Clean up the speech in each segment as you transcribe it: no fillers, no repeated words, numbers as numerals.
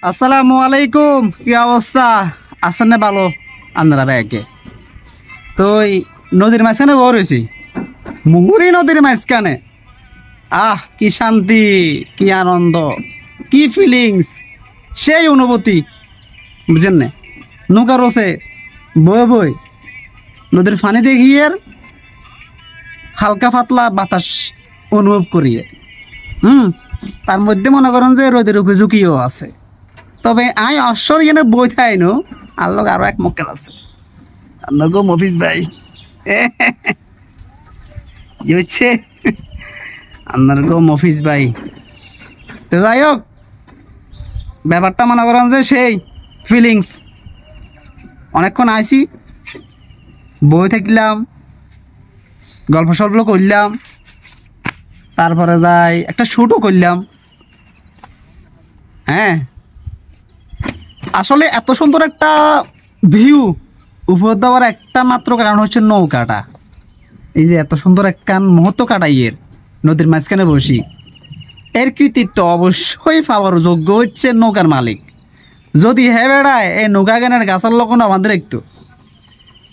আসসালামু আলাইকুম, কি অবস্থা? আছেন না ভালো? আপনারা ব্যাগে তো নদীর মাঝখানে বড় হয়েছি, মুহুরি নদীর মাঝখানে। কি শান্তি, কি আনন্দ, কি ফিলিংস, সেই অনুভূতি বুঝেন না? নৌকা রসে বয়ে বই নদীর পানি দেখিয়ে হালকা পাতলা বাতাস অনুভব করিয়ে তার মধ্যে মনে করেন যে রোদের ঝুঁকিও আছে। তবে আই অশ্বর এনে বই থাই নো আর লোক আরো এক মক্কেল আছে, আপনার গো মফিজ ভাই কি হচ্ছে আপনার গো মফিজ ভাই। তো যাই হোক, ব্যাপারটা মনে করেন যে সেই ফিলিংস। অনেকক্ষণ আইসি, বই থাকলাম, গল্প সল্প করলাম, তারপরে যাই একটা শ্যুটও করলাম। হ্যাঁ, আসলে এত সুন্দর একটা ভিউ উপর দেওয়ার একটা মাত্র কারণ হচ্ছে নৌকাটা। এই যে এত সুন্দর একটা মুহূর্ত কাটাইয়ের নদীর মাঝখানে বসি, এর কৃতিত্ব অবশ্যই পাওয়ার যোগ্য হচ্ছে নৌকার মালিক। যদি হে বেড়ায় এই নৌকা গানের গাছের লক্ষণ আমাদের একটু,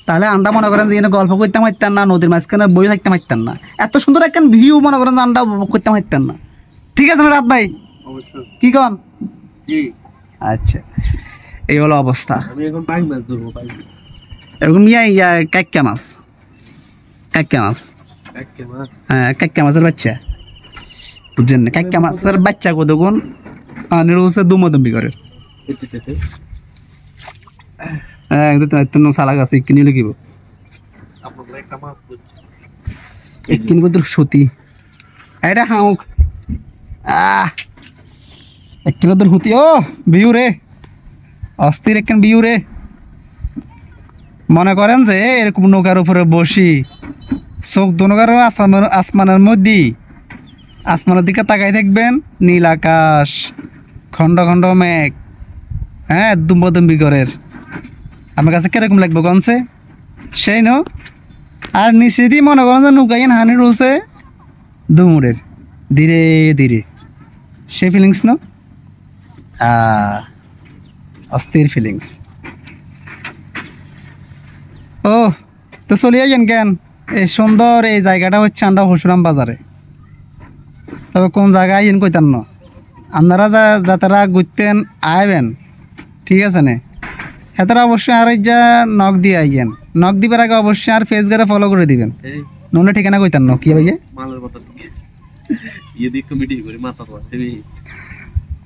তাহলে আমরা মনে করেন যে গল্প করতে পারতাম না, নদীর মাঝখানে বই থাকতে পারতাম না। এত সুন্দর একটা ভিউ মনে করেন যে আমরা উপভোগ করতে পারতাম না। ঠিক আছে না রাত ভাই? কি কন? আচ্ছা, এই হলো অবস্থা। এখন ইয়া কাইক্কা মাছ, কাইক্কা মাছ, হ্যাঁ কাইক্কা মাছের বাচ্চা বুঝছেন না? কাইক্কা মাছের বাচ্চা কো দেখুন হচ্ছে দুমদম্বি করে। হ্যাঁ কিন্তু সালাক আছে, কিনে লিখিব কিনব তোর সতী এটা হাউক এক কিলো তোর হুতি। ও বিউ রে, অস্থির একখান বিউ রে। মনে করেন যে এরকম নৌকার উপরে বসি, চোখ দোনকার আসমানের মধ্যে, আসমানের দিকে তাকাই থাকবেন, নীল আকাশ, খণ্ড খণ্ড মেঘ, হ্যাঁ দুম্বদম্বি ঘরের। আমার কাছে কিরকম লাগবে গনছে সেই ন। আর নিচে দিয়ে মনে করেন যে নৌকাইন হানি রয়েছে দুমুরের ধীরে ধীরে, সেই ফিলিংস ন, অস্থির ফিলিংস। ও তো চলিয়ে যান কেন? এই সুন্দর এই জায়গাটা হচ্ছে আমরা হসুরাম বাজারে। তবে কোন জায়গায় আইন কইতান না, আপনারা যাতারা ঘুরতেন আইবেন, ঠিক আছে না? হেতারা অবশ্যই আর যা নখ দিয়ে আইয়েন, নখ দিবার আগে অবশ্যই আর ফেস গারে ফলো করে দিবেন, নলে ঠিকানা কইতান না। কি ভাইয়া?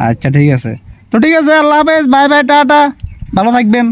আচ্ছা ঠিক আছে, তো ঠিক আছে, আল্লাহ হাফেজ, বাই বাই, টাটা, ভালো থাকবেন।